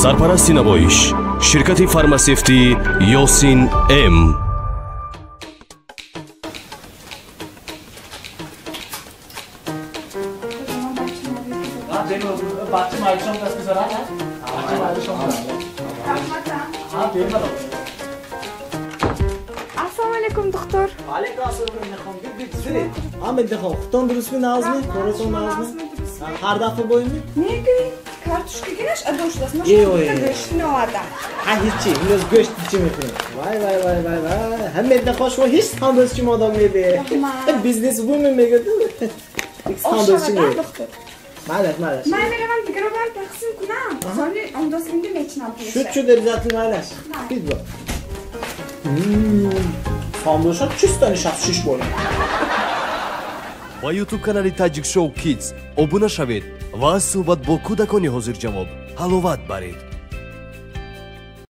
Sarparasti namoyish. Shirkati farmasevti Yosin M. Assalomu alaykum doktor. Alaykum assalom. Ahmet Deho, xudon durustmi nazmi? Ko'rasan nazmi? Har daf'a bo'ymi? Nega? Kartoshkaga nash adoshlasam. Go'shtni oldim. Ha, hech, biz go'sht ichmaymiz. Vay. Hamma xo'sh va hech tandoshchi modam edi. Biznes woman megadi. Tandoshchi. doktor. Mayli. Mayli, men digrobar taqsim kunam. Sonra ondan sonra mecnun Şu обязательно maylash. Biz bu. Tandoshlar chustani shaxs shish bo'ladi. Va YouTube kanali Tajik Show Kids obuna shaved va suhbat bo kudakoni hozir javob halovat barid.